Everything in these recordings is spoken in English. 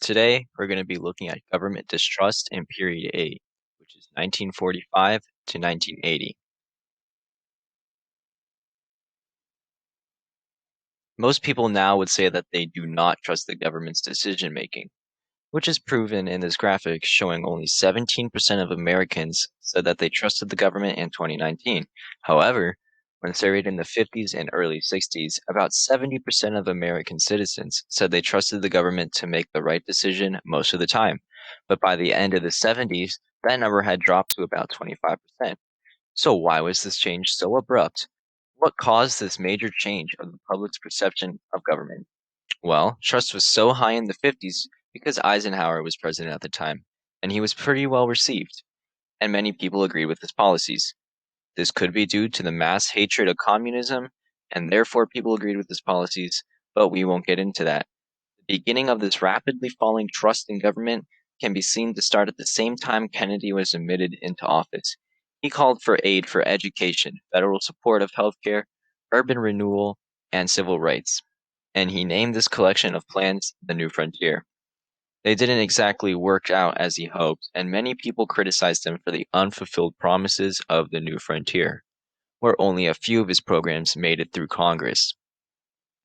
Today, we're going to be looking at government distrust in period A, which is 1945 to 1980. Most people now would say that they do not trust the government's decision making, which is proven in this graphic showing only 17% of Americans said that they trusted the government in 2019. However, when surveyed in the 50s and early 60s, about 70% of American citizens said they trusted the government to make the right decision most of the time. But by the end of the 70s, that number had dropped to about 25%. So why was this change so abrupt? What caused this major change of the public's perception of government? Well, trust was so high in the 50s because Eisenhower was president at the time, and he was pretty well received, and many people agreed with his policies. This could be due to the mass hatred of communism, and therefore people agreed with his policies, but we won't get into that. The beginning of this rapidly falling trust in government can be seen to start at the same time Kennedy was admitted into office. He called for aid for education, federal support of healthcare, urban renewal, and civil rights, and he named this collection of plans the New Frontier. They didn't exactly work out as he hoped, and many people criticized him for the unfulfilled promises of the New Frontier, where only a few of his programs made it through Congress.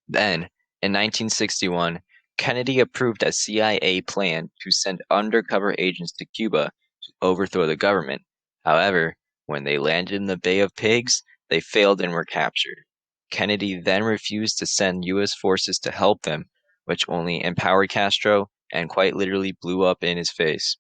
Then, in 1961, Kennedy approved a CIA plan to send undercover agents to Cuba to overthrow the government. However, when they landed in the Bay of Pigs, they failed and were captured. Kennedy then refused to send U.S. forces to help them, which only empowered Castro and quite literally blew up in his face.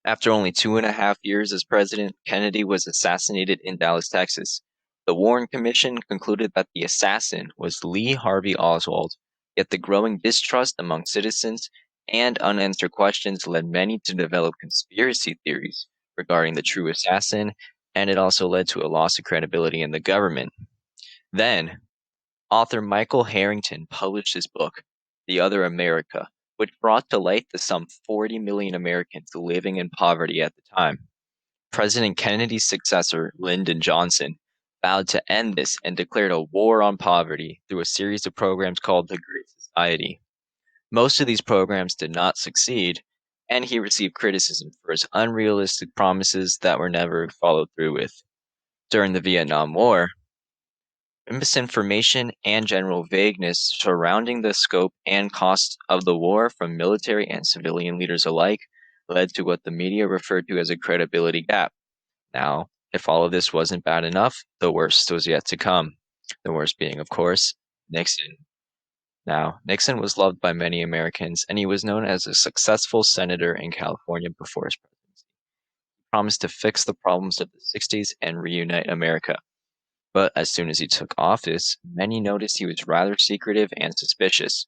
After only 2.5 years as president, Kennedy was assassinated in Dallas, Texas. The Warren Commission concluded that the assassin was Lee Harvey Oswald, yet the growing distrust among citizens and unanswered questions led many to develop conspiracy theories regarding the true assassin, and it also led to a loss of credibility in the government. Then, author Michael Harrington published his book, The Other America, which brought to light the some 40 million Americans living in poverty at the time. President Kennedy's successor, Lyndon Johnson, vowed to end this and declared a war on poverty through a series of programs called the Great Society. Most of these programs did not succeed, and he received criticism for his unrealistic promises that were never followed through with. During the Vietnam War, misinformation and general vagueness surrounding the scope and cost of the war from military and civilian leaders alike led to what the media referred to as a credibility gap. Now, if all of this wasn't bad enough, the worst was yet to come. The worst being, of course, Nixon. Now, Nixon was loved by many Americans, and he was known as a successful senator in California before his presidency. He promised to fix the problems of the 60s and reunite America. But as soon as he took office, many noticed he was rather secretive and suspicious.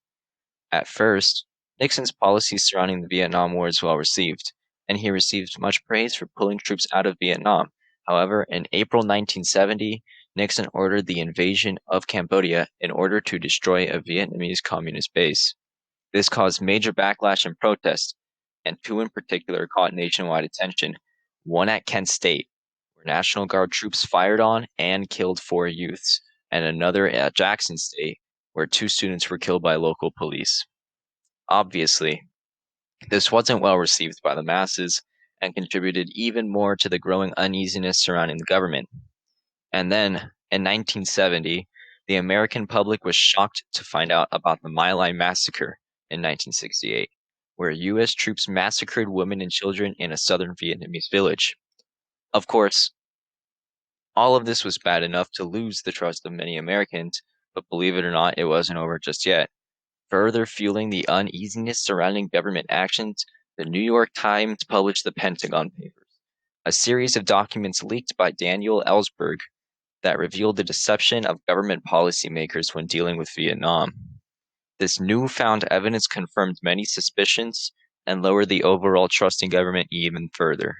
At first, Nixon's policies surrounding the Vietnam War was well received, and he received much praise for pulling troops out of Vietnam. However, in April 1970, Nixon ordered the invasion of Cambodia in order to destroy a Vietnamese communist base. This caused major backlash and protest, and two in particular caught nationwide attention, one at Kent State, where National Guard troops fired on and killed four youths, and another at Jackson State, where two students were killed by local police. Obviously, this wasn't well received by the masses and contributed even more to the growing uneasiness surrounding the government. And then, in 1970, the American public was shocked to find out about the My Lai massacre in 1968, where U.S. troops massacred women and children in a southern Vietnamese village. Of course, all of this was bad enough to lose the trust of many Americans, but believe it or not, it wasn't over just yet. Further fueling the uneasiness surrounding government actions, the New York Times published the Pentagon Papers, a series of documents leaked by Daniel Ellsberg that revealed the deception of government policymakers when dealing with Vietnam. This newfound evidence confirmed many suspicions and lowered the overall trust in government even further.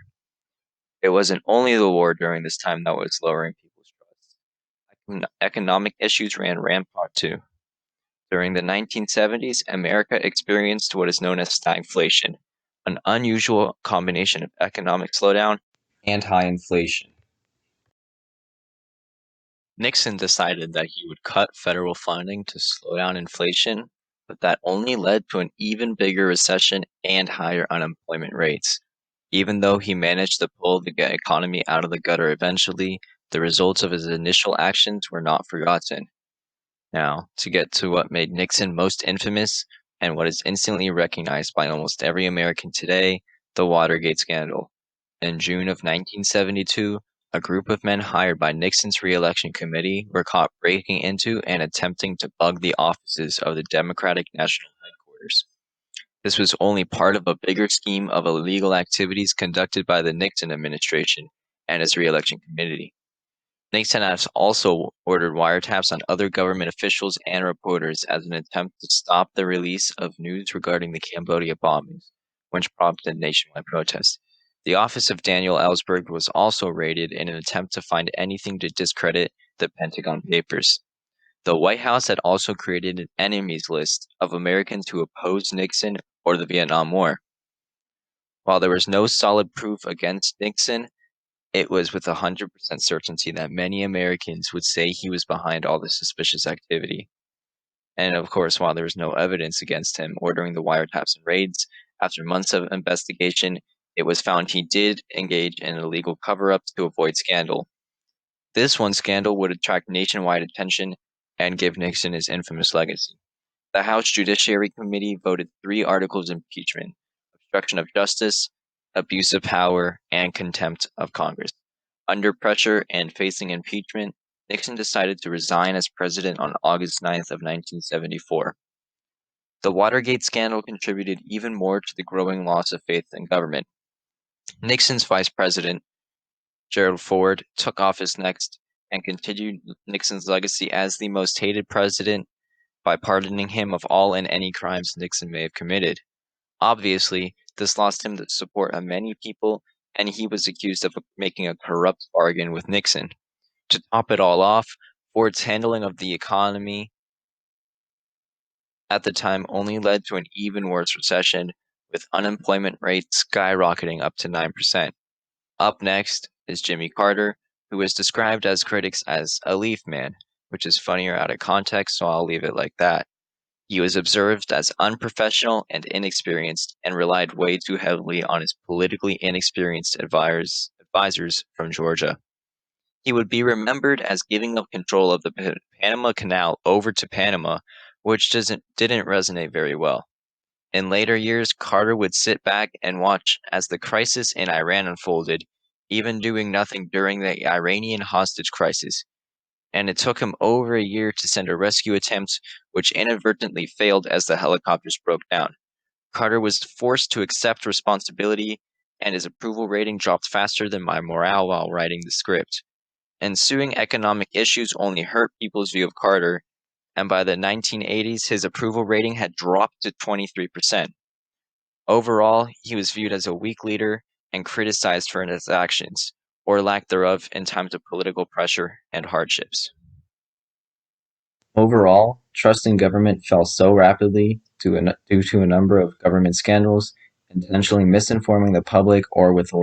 It wasn't only the war during this time that was lowering people's trust. Economic issues ran rampant too. During the 1970s, America experienced what is known as stagflation, an unusual combination of economic slowdown and high inflation. Nixon decided that he would cut federal funding to slow down inflation, but that only led to an even bigger recession and higher unemployment rates. Even though he managed to pull the economy out of the gutter eventually, the results of his initial actions were not forgotten. Now, to get to what made Nixon most infamous and what is instantly recognized by almost every American today, the Watergate scandal. In June of 1972, a group of men hired by Nixon's re-election committee were caught breaking into and attempting to bug the offices of the Democratic National Headquarters. This was only part of a bigger scheme of illegal activities conducted by the Nixon administration and his re-election committee. Nixon has also ordered wiretaps on other government officials and reporters as an attempt to stop the release of news regarding the Cambodia bombings, which prompted nationwide protests. The office of Daniel Ellsberg was also raided in an attempt to find anything to discredit the Pentagon Papers. The White House had also created an enemies list of Americans who opposed Nixon or the Vietnam War. While there was no solid proof against Nixon, it was with 100% certainty that many Americans would say he was behind all the suspicious activity. And of course, while there was no evidence against him ordering the wiretaps and raids, after months of investigation, it was found he did engage in illegal cover-ups to avoid scandal. This one scandal would attract nationwide attention and give Nixon his infamous legacy. The House Judiciary Committee voted 3 articles of impeachment: obstruction of justice, abuse of power, and contempt of Congress. Under pressure and facing impeachment, Nixon decided to resign as president on August 9th of 1974. The Watergate scandal contributed even more to the growing loss of faith in government. Nixon's vice president, Gerald Ford, took office next and continued Nixon's legacy as the most hated president by pardoning him of all and any crimes Nixon may have committed. Obviously, this lost him the support of many people, and he was accused of making a corrupt bargain with Nixon. To top it all off, Ford's handling of the economy at the time only led to an even worse recession, with unemployment rates skyrocketing up to 9%. Up next is Jimmy Carter, who is described as critics as a leaf man, which is funnier out of context, so I'll leave it like that. He was observed as unprofessional and inexperienced and relied way too heavily on his politically inexperienced advisors from Georgia. He would be remembered as giving up control of the Panama Canal over to Panama, which didn't resonate very well. In later years, Carter would sit back and watch as the crisis in Iran unfolded, even doing nothing during the Iranian hostage crisis. And it took him over a year to send a rescue attempt, which inadvertently failed as the helicopters broke down. Carter was forced to accept responsibility, and his approval rating dropped faster than my morale while writing the script. Ensuing economic issues only hurt people's view of Carter, and by the 1980s, his approval rating had dropped to 23%. Overall, he was viewed as a weak leader and criticized for his actions, or lack thereof, in times of political pressure and hardships. Overall, trust in government fell so rapidly due to a number of government scandals, intentionally misinforming the public or withholding